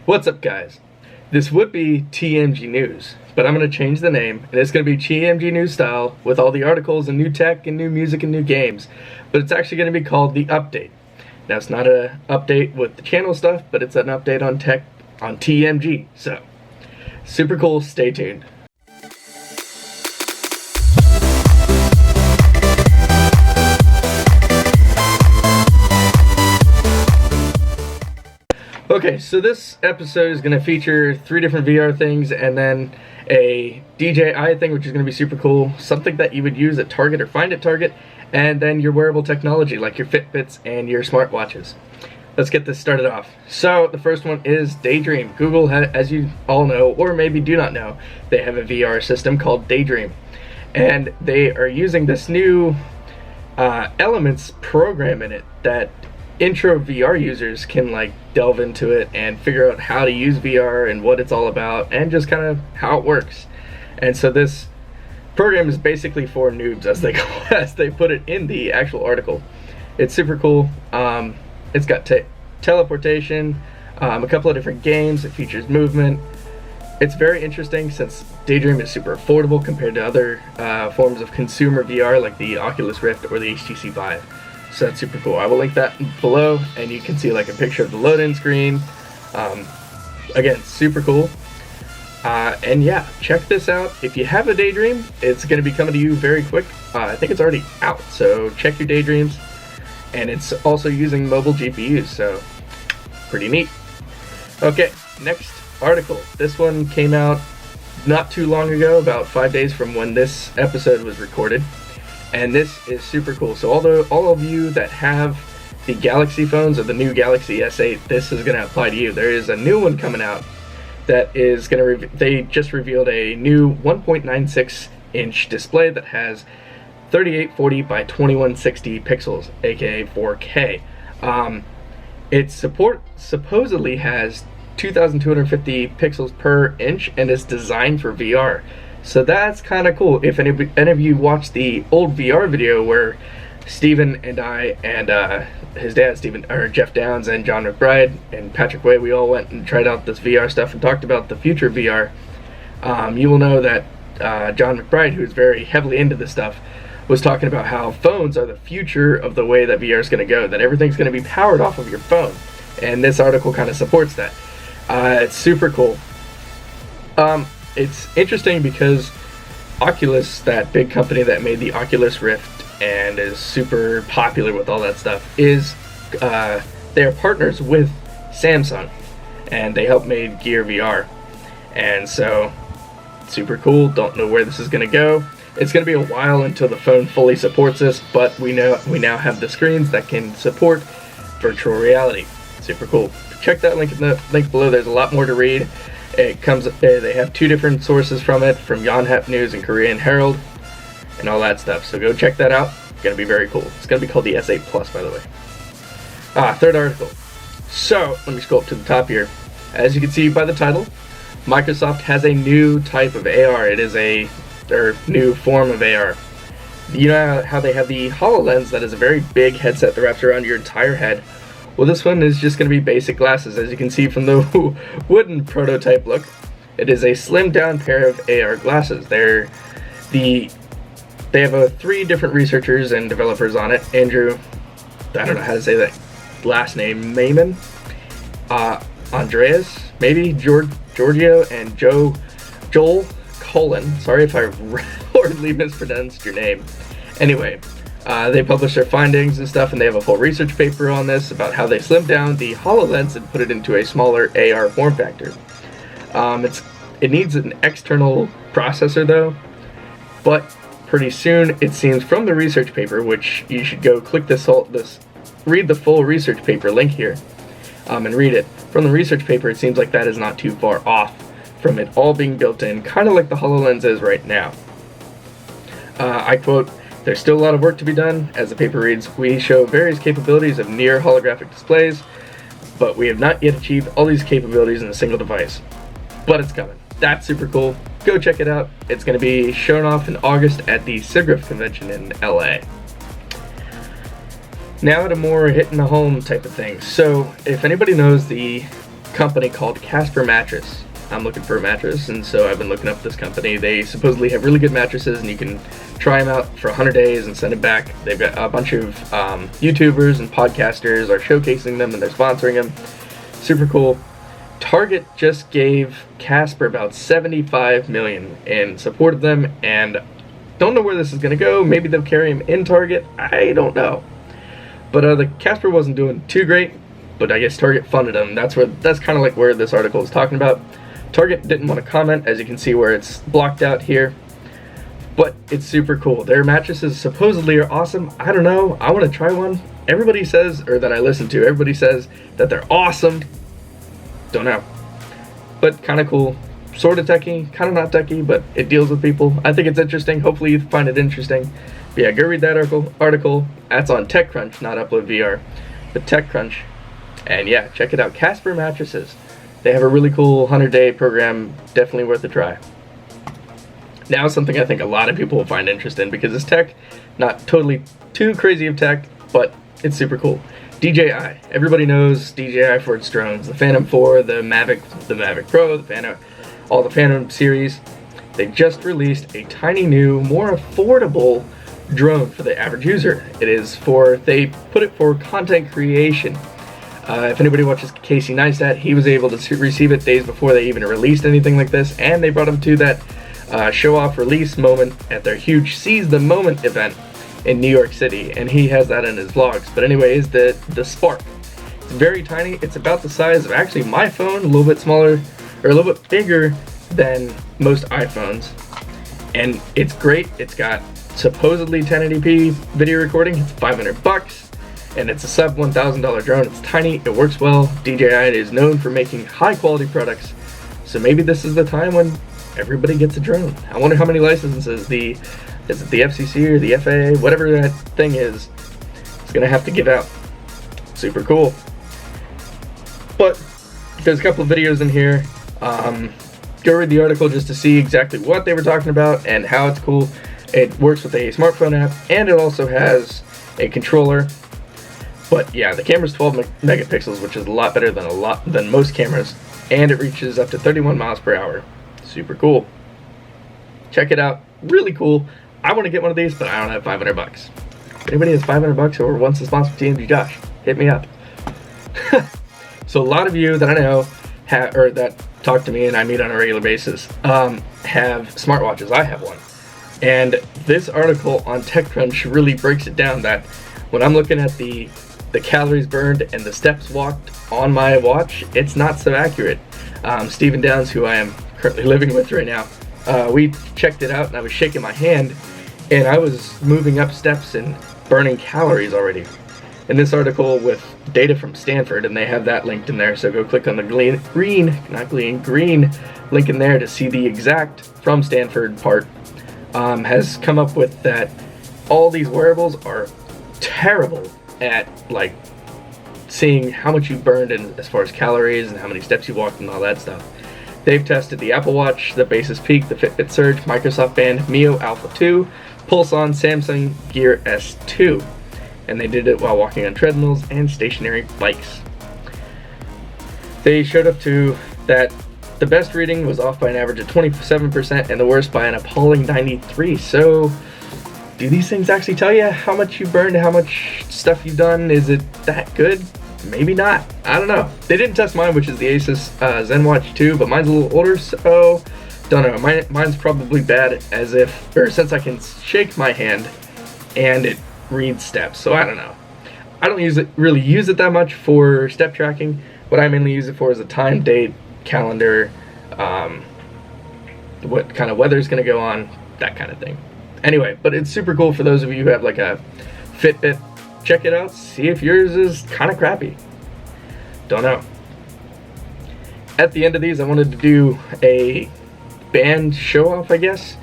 What's up, guys? This would be TMG News, but I'm going to change the name, and it's going to be TMG News style with all the articles and new tech and new music and new games, but it's actually going to be called The Update. Now, it's not an update with the channel stuff, but it's an update on tech on TMG, so super cool. Stay tuned. Okay, so this episode is going to feature 3 different VR things and then a DJI thing, which is going to be super cool, something that you would use at Target or find at Target, and then your wearable technology like your Fitbits and your smartwatches. Let's get this started off. So the first one is Daydream. Google, as you all know, or maybe do not know, they have a VR system called Daydream, and they are using this new Elements program in it that intro VR users can like delve into it and figure out how to use VR and what it's all about and just kind of how it works. And so this program is basically for noobs, as they put it in the actual article. It's super cool. It's got teleportation, a couple of different games. It features movement. It's very interesting since Daydream is super affordable compared to other forms of consumer VR like the Oculus Rift or the HTC Vive. So that's super cool. I will link that below, and you can see like a picture of the load-in screen. Again, super cool. And yeah, check this out. If you have a Daydream, it's going to be coming to you very quick. I think it's already out, so check your Daydreams. And it's also using mobile GPUs, so pretty neat. Okay, next article. This one came out not too long ago, about 5 days from when this episode was recorded. And this is super cool. So all of you that have the Galaxy phones or the new Galaxy S8, this is going to apply to you. There is a new one coming out that is going to, they just revealed a new 1.96 inch display that has 3840 by 2160 pixels, aka 4K. It supposedly has 2250 pixels per inch and is designed for VR. So that's kind of cool. If any of you watched the old VR video where Steven and I and his dad, Jeff Downs, and John McBride and Patrick Way, we all went and tried out this VR stuff and talked about the future of VR. You will know that John McBride, who's very heavily into this stuff, was talking about how phones are the future of the way that VR is going to go, that everything's going to be powered off of your phone. And this article kind of supports that. It's super cool. It's interesting because Oculus, that big company that made the Oculus Rift and is super popular with all that stuff, is they are partners with Samsung, and they help made Gear VR. And so, super cool. Don't know where this is going to go. It's going to be a while until the phone fully supports this, but we now have the screens that can support virtual reality. Super cool. Check that link in the link below. There's a lot more to read. It comes. They have 2 different sources from it, from Yonhap News and Korean Herald, and all that stuff. So go check that out. It's gonna be very cool. It's gonna be called the S8 Plus, by the way. Third article. So let me scroll up to the top here. As you can see by the title, Microsoft has a new type of AR. It is their new form of AR. You know how they have the Hololens, that is a very big headset that wraps around your entire head. Well, this one is just going to be basic glasses, as you can see from the wooden prototype look. It is a slimmed down pair of AR glasses. They have 3 different researchers and developers on it. Andrew, I don't know how to say that last name, Mayman, Andreas, maybe Giorgio, and Joel Colin. Sorry if I horribly mispronounced your name. Anyway. They published their findings and stuff, and they have a full research paper on this about how they slimmed down the HoloLens and put it into a smaller AR form factor. It needs an external processor though, but pretty soon, it seems from the research paper, which you should go click read the full research paper link here, and read it. From the research paper, it seems like that is not too far off from it all being built in, kind of like the HoloLens is right now. I quote, "There's still a lot of work to be done. As the paper reads, we show various capabilities of near holographic displays, but we have not yet achieved all these capabilities in a single device. But it's coming." That's super cool. Go check it out. It's going to be shown off in August at the SIGGRAPH convention in LA. Now to more hitting the home type of thing. So if anybody knows the company called Casper Mattress. I'm looking for a mattress, and so I've been looking up this company. They supposedly have really good mattresses, and you can try them out for 100 days and send it back. They've got a bunch of YouTubers and podcasters are showcasing them, and they're sponsoring them. Super cool. Target just gave Casper about $75 million in support of them, and don't know where this is going to go. Maybe they'll carry him in Target. I don't know. But the Casper wasn't doing too great, but I guess Target funded him. That's kind of like where this article is talking about. Target didn't want to comment, as you can see where it's blocked out here, but it's super cool. Their mattresses supposedly are awesome. I don't know. I want to try one. Everybody says, or that I listen to, everybody says that they're awesome. Don't know. But kind of cool. Sort of techie, kind of not techie, but it deals with people. I think it's interesting. Hopefully you find it interesting. But yeah, go read that article. That's on TechCrunch, not UploadVR, but TechCrunch. And yeah, check it out. Casper Mattresses. They have a really cool 100-day program, definitely worth a try. Now something I think a lot of people will find interest in because it's tech, not totally too crazy of tech, but it's super cool. DJI. Everybody knows DJI for its drones. The Phantom 4, the Mavic Pro, the Phantom, all the Phantom series. They just released a tiny new, more affordable drone for the average user. They put it for content creation. If anybody watches Casey Neistat, he was able to receive it days before they even released anything like this, and they brought him to that show-off release moment at their huge Seize the Moment event in New York City, and he has that in his vlogs. But anyways, the Spark. It's very tiny. It's about the size of actually my phone, a little bit smaller, or a little bit bigger than most iPhones. And it's great. It's got supposedly 1080p video recording. It's $500. And it's a sub $1,000 drone. It's tiny, it works well. DJI is known for making high quality products, so maybe this is the time when everybody gets a drone. I wonder how many licenses is it the FCC or the FAA, whatever that thing is, it's gonna have to give out. Super cool. But there's a couple of videos in here. Go read the article just to see exactly what they were talking about and how it's cool. It works with a smartphone app, and it also has a controller. But yeah, the camera's 12 megapixels, which is a lot better than most cameras, and it reaches up to 31 miles per hour. Super cool. Check it out. Really cool. I want to get one of these, but I don't have $500. If anybody has $500 or wants to sponsor TMG Josh, hit me up. So a lot of you that I know that talk to me and I meet on a regular basis have smartwatches. I have one. And this article on TechCrunch really breaks it down that when I'm looking at the calories burned and the steps walked on my watch, it's not so accurate. Stephen Downs, who I am currently living with right now, we checked it out, and I was shaking my hand, and I was moving up steps and burning calories already. In this article with data from Stanford, and they have that linked in there, so go click on the green link in there to see the exact from Stanford part. Has come up with that all these wearables are terrible at like seeing how much you burned in as far as calories and how many steps you walked and all that stuff. They've tested the Apple Watch, the Basis Peak, the Fitbit Surge, Microsoft Band, Mio Alpha 2, Pulse On, Samsung Gear S2, and they did it while walking on treadmills and stationary bikes. They showed up to that the best reading was off by an average of 27% and the worst by an appalling 93%. So do these things actually tell you how much you burned, how much stuff you've done? Is it that good? Maybe not. I don't know. They didn't test mine, which is the Asus ZenWatch 2, but mine's a little older, so don't know. Mine's probably bad since I can shake my hand and it reads steps, so I don't know. I don't really use it that much for step tracking. What I mainly use it for is a time, date, calendar, what kind of weather's going to go on, that kind of thing. Anyway, but it's super cool for those of you who have like a Fitbit. Check it out, see if yours is kind of crappy. Don't know. At the end of these, I wanted to do a band show off, I guess.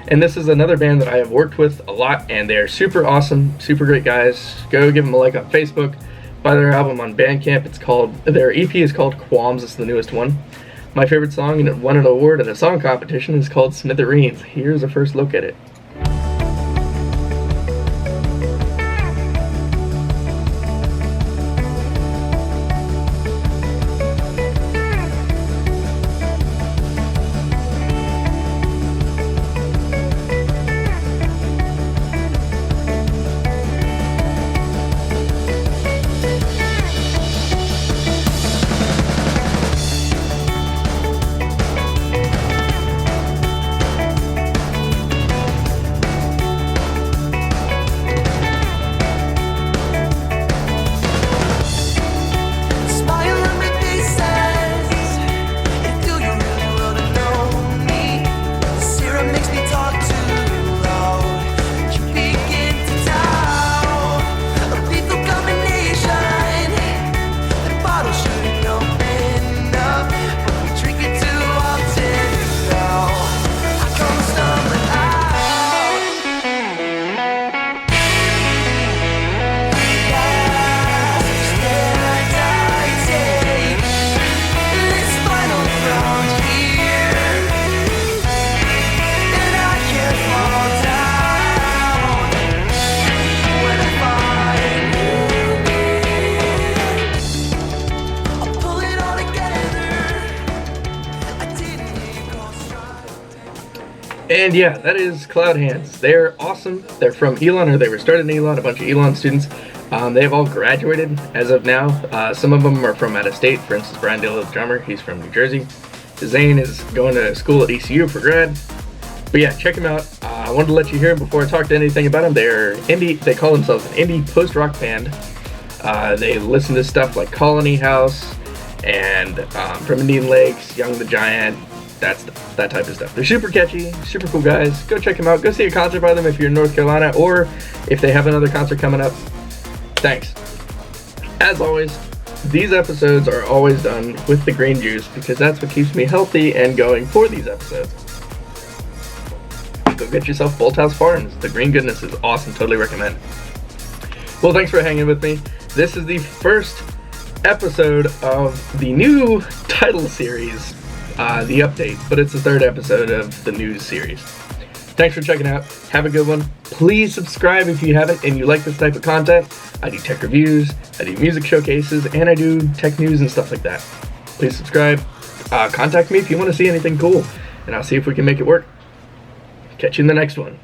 And this is another band that I have worked with a lot, and they're super awesome, super great guys. Go give them a like on Facebook. Buy their album on Bandcamp. Their EP is called Qualms. It's the newest one. My favorite song, and it won an award at a song competition, is called Smithereens. Here's a first look at it. And yeah, that is Cloud Hands. They're awesome. They're from Elon, or they were started in Elon, a bunch of Elon students. They have all graduated as of now. Some of them are from out of state. For instance, Brian Dale, the drummer, he's from New Jersey. Zane is going to school at ECU for grad. But yeah, check them out. I wanted to let you hear them before I talk to anything about them. They're indie. They call themselves an indie post-rock band. They listen to stuff like Colony House and From Indian Lakes, Young the Giant, that type of stuff. They're super catchy, super cool guys. Go check them out. Go see a concert by them if you're in North Carolina, or if they have another concert coming up. Thanks. As always, these episodes are always done with the green juice because that's what keeps me healthy and going for these episodes. Go get yourself Bolthouse Farms. The green goodness is awesome. Totally recommend. Well, thanks for hanging with me. This is the first episode of the new title series, the update, but it's the third episode of the news series. Thanks for checking out. Have a good one. Please subscribe if you haven't and you like this type of content. I do tech reviews, I do music showcases, and I do tech news and stuff like that. Please subscribe. Contact me if you want to see anything cool, and I'll see if we can make it work. Catch you in the next one.